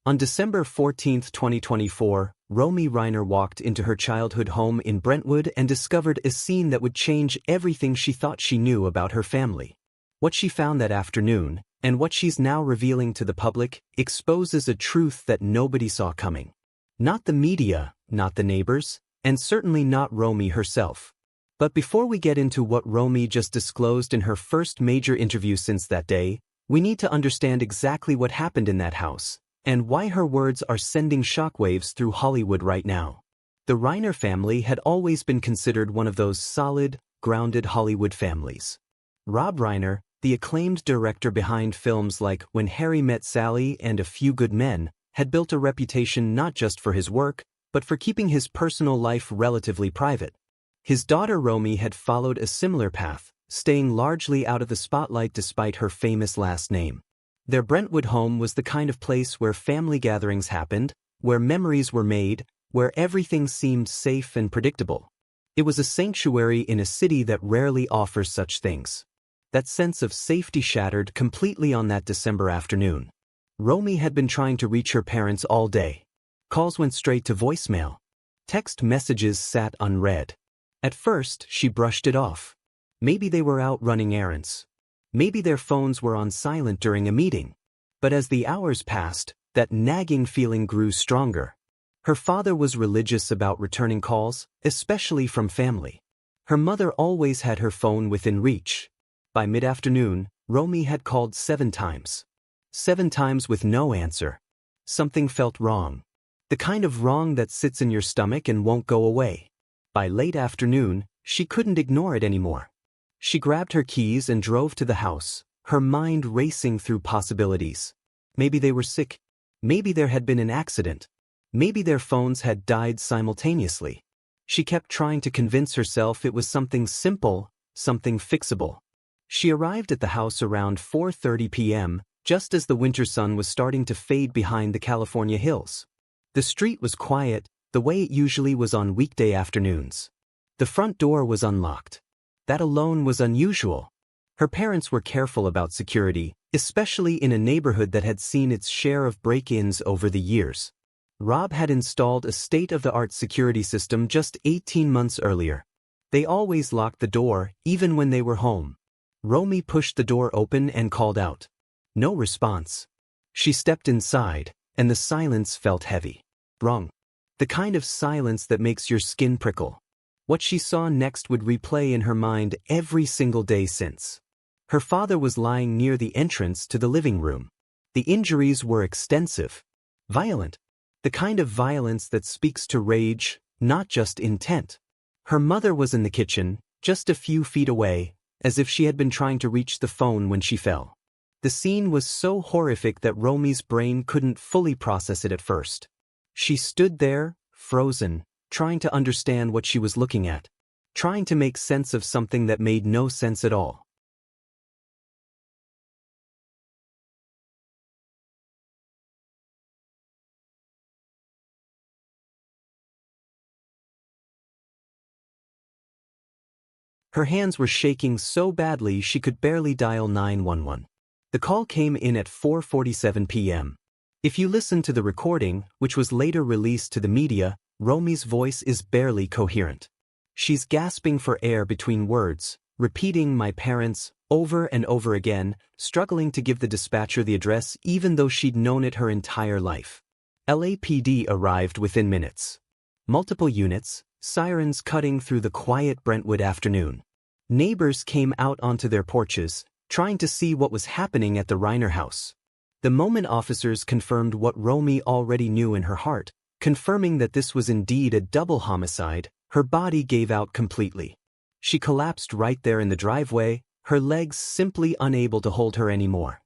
On December 14, 2024, Romy Reiner walked into her childhood home in Brentwood and discovered a scene that would change everything she thought she knew about her family. What she found that afternoon, and what she's now revealing to the public, exposes a truth that nobody saw coming. Not the media, not the neighbors, and certainly not Romy herself. But before we get into what Romy just disclosed in her first major interview since that day, we need to understand exactly what happened in that house, and why her words are sending shockwaves through Hollywood right now. The Reiner family had always been considered one of those solid, grounded Hollywood families. Rob Reiner, the acclaimed director behind films like When Harry Met Sally and A Few Good Men, had built a reputation not just for his work, but for keeping his personal life relatively private. His daughter Romy had followed a similar path, staying largely out of the spotlight despite her famous last name. Their Brentwood home was the kind of place where family gatherings happened, where memories were made, where everything seemed safe and predictable. It was a sanctuary in a city that rarely offers such things. That sense of safety shattered completely on that December afternoon. Romy had been trying to reach her parents all day. Calls went straight to voicemail. Text messages sat unread. At first, she brushed it off. Maybe they were out running errands. Maybe their phones were on silent during a meeting. But as the hours passed, that nagging feeling grew stronger. Her father was religious about returning calls, especially from family. Her mother always had her phone within reach. By mid-afternoon, Romy had called 7 times. 7 times with no answer. Something felt wrong. The kind of wrong that sits in your stomach and won't go away. By late afternoon, she couldn't ignore it anymore. She grabbed her keys and drove to the house, her mind racing through possibilities. Maybe they were sick. Maybe there had been an accident. Maybe their phones had died simultaneously. She kept trying to convince herself it was something simple, something fixable. She arrived at the house around 4:30 p.m., just as the winter sun was starting to fade behind the California hills. The street was quiet, the way it usually was on weekday afternoons. The front door was unlocked. That alone was unusual. Her parents were careful about security, especially in a neighborhood that had seen its share of break-ins over the years. Rob had installed a state-of-the-art security system just 18 months earlier. They always locked the door, even when they were home. Romy pushed the door open and called out. No response. She stepped inside, and the silence felt heavy. Wrong. The kind of silence that makes your skin prickle. What she saw next would replay in her mind every single day since. Her father was lying near the entrance to the living room. The injuries were extensive. Violent. The kind of violence that speaks to rage, not just intent. Her mother was in the kitchen, just a few feet away, as if she had been trying to reach the phone when she fell. The scene was so horrific that Romy's brain couldn't fully process it at first. She stood there, frozen, trying to understand what she was looking at, trying to make sense of something that made no sense at all. Her hands were shaking so badly she could barely dial 911. The call came in at 4:47 p.m. If you listen to the recording, which was later released to the media, Romy's voice is barely coherent. She's gasping for air between words, repeating "my parents" over and over again, struggling to give the dispatcher the address even though she'd known it her entire life. LAPD arrived within minutes. Multiple units, sirens cutting through the quiet Brentwood afternoon. Neighbors came out onto their porches, trying to see what was happening at the Reiner house. The moment officers confirmed what Romy already knew in her heart, confirming that this was indeed a double homicide, her body gave out completely. She collapsed right there in the driveway, her legs simply unable to hold her anymore.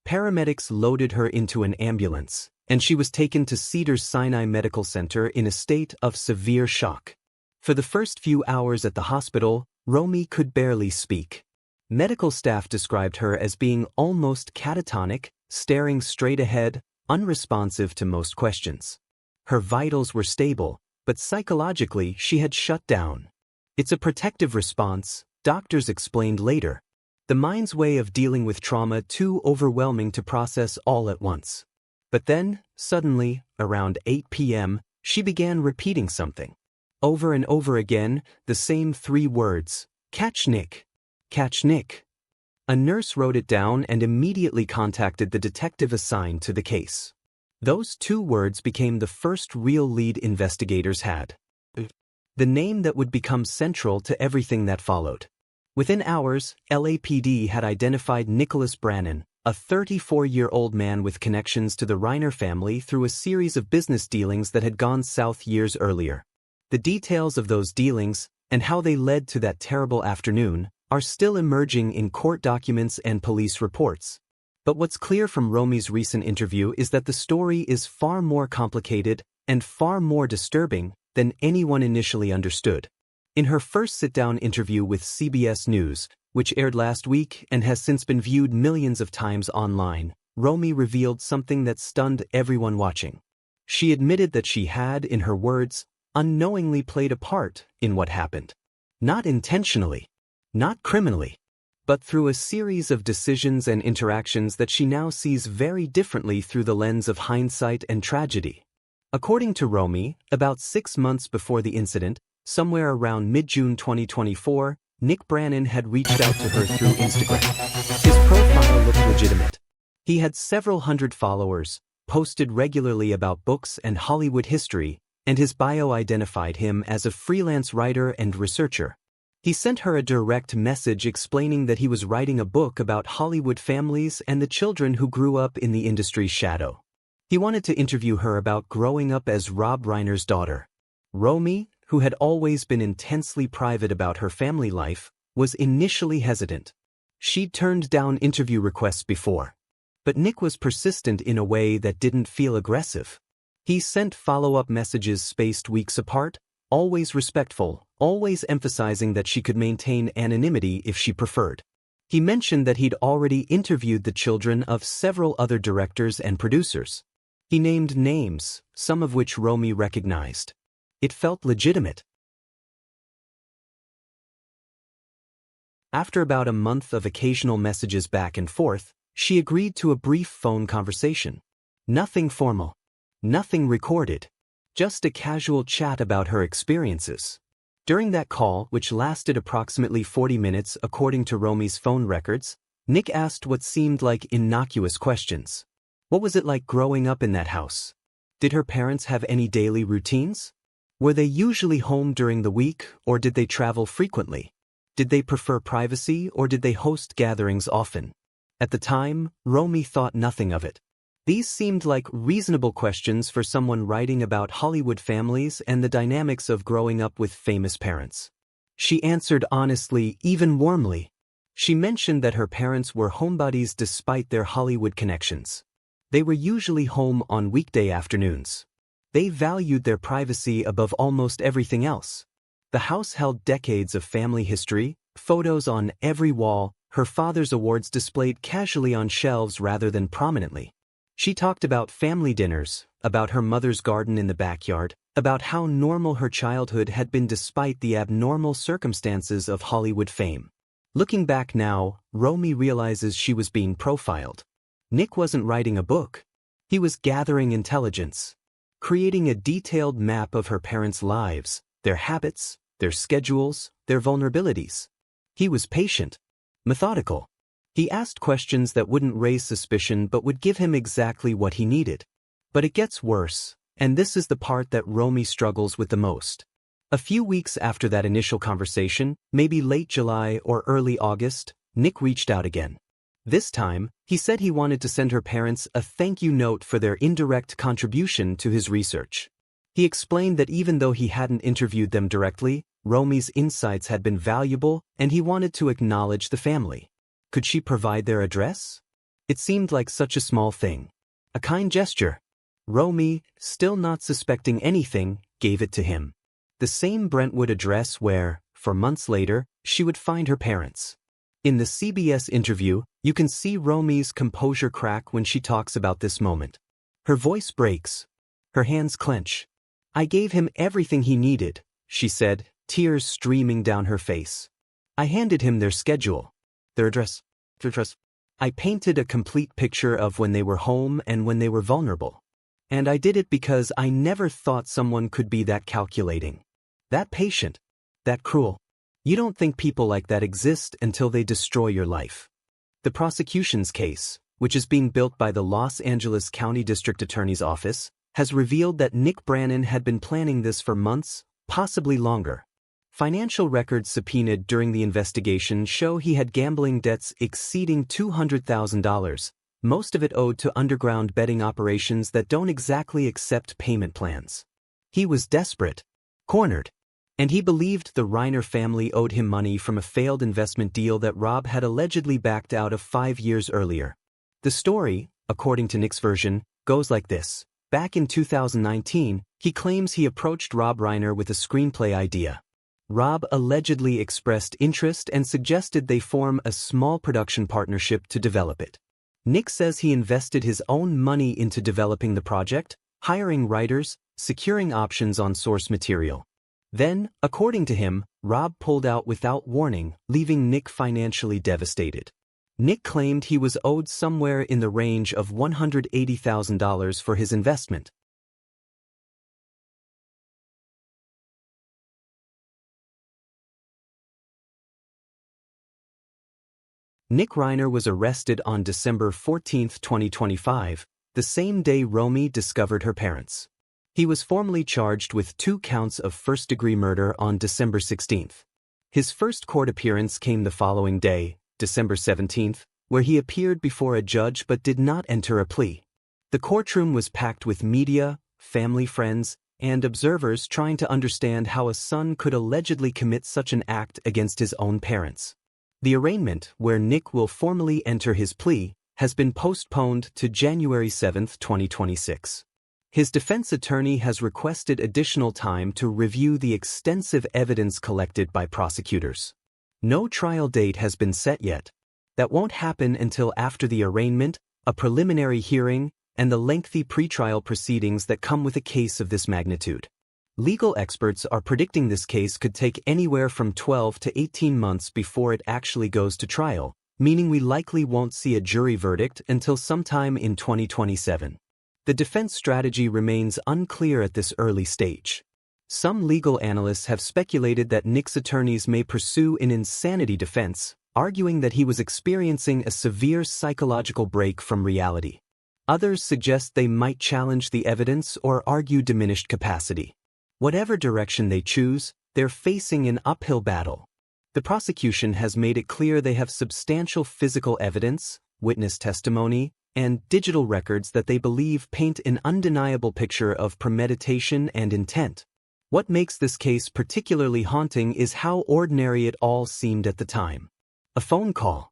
Paramedics loaded her into an ambulance, and she was taken to Cedars-Sinai Medical Center in a state of severe shock. For the first few hours at the hospital, Romy could barely speak. Medical staff described her as being almost catatonic, staring straight ahead, unresponsive to most questions. Her vitals were stable, but psychologically she had shut down. It's a protective response, doctors explained later. The mind's way of dealing with trauma too overwhelming to process all at once. But then, suddenly, around 8 p.m., she began repeating something. Over and over again, the same 3 words, "Catch Nick. Catch Nick." A nurse wrote it down and immediately contacted the detective assigned to the case. Those 2 words became the first real lead investigators had. The name that would become central to everything that followed. Within hours, LAPD had identified Nicholas Brannon, a 34-year-old man with connections to the Reiner family through a series of business dealings that had gone south years earlier. The details of those dealings, and how they led to that terrible afternoon, are still emerging in court documents and police reports. But what's clear from Romy's recent interview is that the story is far more complicated and far more disturbing than anyone initially understood. In her first sit-down interview with CBS News, which aired last week and has since been viewed millions of times online, Romy revealed something that stunned everyone watching. She admitted that she had, in her words, unknowingly played a part in what happened. Not intentionally, not criminally, but through a series of decisions and interactions that she now sees very differently through the lens of hindsight and tragedy. According to Romy, about 6 months before the incident, somewhere around mid-June 2024, Nick Brannon had reached out to her through Instagram. His profile looked legitimate. He had several hundred followers, posted regularly about books and Hollywood history, and his bio identified him as a freelance writer and researcher. He sent her a direct message explaining that he was writing a book about Hollywood families and the children who grew up in the industry's shadow. He wanted to interview her about growing up as Rob Reiner's daughter. Romy, who had always been intensely private about her family life, was initially hesitant. She'd turned down interview requests before. But Nick was persistent in a way that didn't feel aggressive. He sent follow-up messages spaced weeks apart, always respectful, always emphasizing that she could maintain anonymity if she preferred. He mentioned that he'd already interviewed the children of several other directors and producers. He named names, some of which Romy recognized. It felt legitimate. After about a month of occasional messages back and forth, she agreed to a brief phone conversation. Nothing formal. Nothing recorded. Just a casual chat about her experiences. During that call, which lasted approximately 40 minutes according to Romy's phone records, Nick asked what seemed like innocuous questions. What was it like growing up in that house? Did her parents have any daily routines? Were they usually home during the week, or did they travel frequently? Did they prefer privacy, or did they host gatherings often? At the time, Romy thought nothing of it. These seemed like reasonable questions for someone writing about Hollywood families and the dynamics of growing up with famous parents. She answered honestly, even warmly. She mentioned that her parents were homebodies despite their Hollywood connections. They were usually home on weekday afternoons. They valued their privacy above almost everything else. The house held decades of family history, photos on every wall, her father's awards displayed casually on shelves rather than prominently. She talked about family dinners, about her mother's garden in the backyard, about how normal her childhood had been despite the abnormal circumstances of Hollywood fame. Looking back now, Romy realizes she was being profiled. Nick wasn't writing a book. He was gathering intelligence. Creating a detailed map of her parents' lives, their habits, their schedules, their vulnerabilities. He was patient, methodical. He asked questions that wouldn't raise suspicion but would give him exactly what he needed. But it gets worse, and this is the part that Romy struggles with the most. A few weeks after that initial conversation, maybe late July or early August, Nick reached out again. This time, he said he wanted to send her parents a thank you note for their indirect contribution to his research. He explained that even though he hadn't interviewed them directly, Romy's insights had been valuable and he wanted to acknowledge the family. Could she provide their address? It seemed like such a small thing. A kind gesture. Romy, still not suspecting anything, gave it to him. The same Brentwood address where, for months later, she would find her parents. In the CBS interview, you can see Romy's composure crack when she talks about this moment. Her voice breaks. Her hands clench. I gave him everything he needed, she said, tears streaming down her face. I handed him their schedule. Their address. I painted a complete picture of when they were home and when they were vulnerable. And I did it because I never thought someone could be that calculating, that patient, that cruel. You don't think people like that exist until they destroy your life. The prosecution's case, which is being built by the Los Angeles County District Attorney's Office, has revealed that Nick Brannon had been planning this for months, possibly longer. Financial records subpoenaed during the investigation show he had gambling debts exceeding $200,000, most of it owed to underground betting operations that don't exactly accept payment plans. He was desperate, cornered, and he believed the Reiner family owed him money from a failed investment deal that Rob had allegedly backed out of 5 years earlier. The story, according to Nick's version, goes like this. Back in 2019, he claims he approached Rob Reiner with a screenplay idea. Rob allegedly expressed interest and suggested they form a small production partnership to develop it. Nick says he invested his own money into developing the project, hiring writers, securing options on source material. Then, according to him, Rob pulled out without warning, leaving Nick financially devastated. Nick claimed he was owed somewhere in the range of $180,000 for his investment. Nick Reiner was arrested on December 14, 2025, the same day Romy discovered her parents. He was formally charged with 2 counts of first-degree murder on December 16. His first court appearance came the following day, December 17, where he appeared before a judge but did not enter a plea. The courtroom was packed with media, family friends, and observers trying to understand how a son could allegedly commit such an act against his own parents. The arraignment, where Nick will formally enter his plea, has been postponed to January 7, 2026. His defense attorney has requested additional time to review the extensive evidence collected by prosecutors. No trial date has been set yet. That won't happen until after the arraignment, a preliminary hearing, and the lengthy pretrial proceedings that come with a case of this magnitude. Legal experts are predicting this case could take anywhere from 12 to 18 months before it actually goes to trial, meaning we likely won't see a jury verdict until sometime in 2027. The defense strategy remains unclear at this early stage. Some legal analysts have speculated that Nick's attorneys may pursue an insanity defense, arguing that he was experiencing a severe psychological break from reality. Others suggest they might challenge the evidence or argue diminished capacity. Whatever direction they choose, they're facing an uphill battle. The prosecution has made it clear they have substantial physical evidence, witness testimony, and digital records that they believe paint an undeniable picture of premeditation and intent. What makes this case particularly haunting is how ordinary it all seemed at the time. A phone call,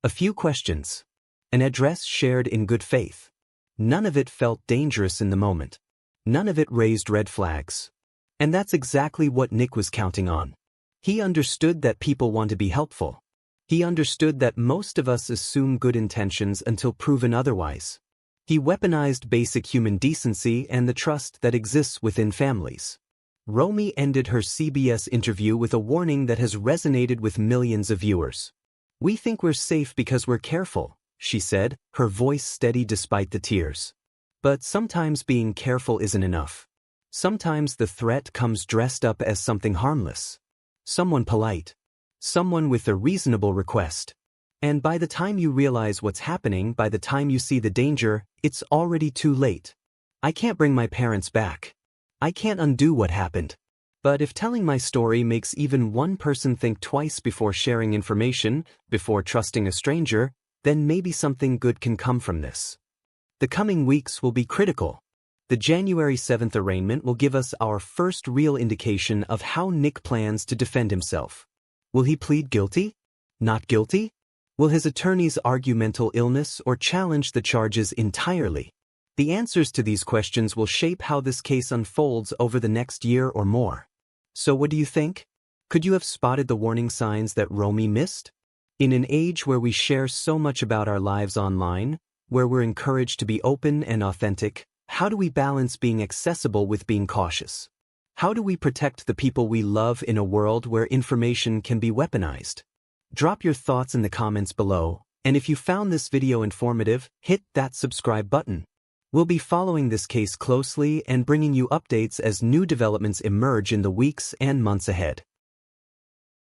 a few questions, an address shared in good faith. None of it felt dangerous in the moment. None of it raised red flags. And that's exactly what Nick was counting on. He understood that people want to be helpful. He understood that most of us assume good intentions until proven otherwise. He weaponized basic human decency and the trust that exists within families. Romy ended her CBS interview with a warning that has resonated with millions of viewers. "We think we're safe because we're careful," she said, her voice steady despite the tears. But sometimes being careful isn't enough. Sometimes the threat comes dressed up as something harmless. Someone polite. Someone with a reasonable request. And by the time you realize what's happening, by the time you see the danger, it's already too late. I can't bring my parents back. I can't undo what happened. But if telling my story makes even one person think twice before sharing information, before trusting a stranger, then maybe something good can come from this. The coming weeks will be critical. The January 7th arraignment will give us our first real indication of how Nick plans to defend himself. Will he plead guilty? Not guilty? Will his attorneys argue mental illness or challenge the charges entirely? The answers to these questions will shape how this case unfolds over the next year or more. So what do you think? Could you have spotted the warning signs that Romy missed? In an age where we share so much about our lives online, where we're encouraged to be open and authentic, how do we balance being accessible with being cautious? How do we protect the people we love in a world where information can be weaponized? Drop your thoughts in the comments below, and And if you found this video informative, hit that subscribe button. We'll be following this case closely and bringing you updates as new developments emerge in the weeks and months ahead.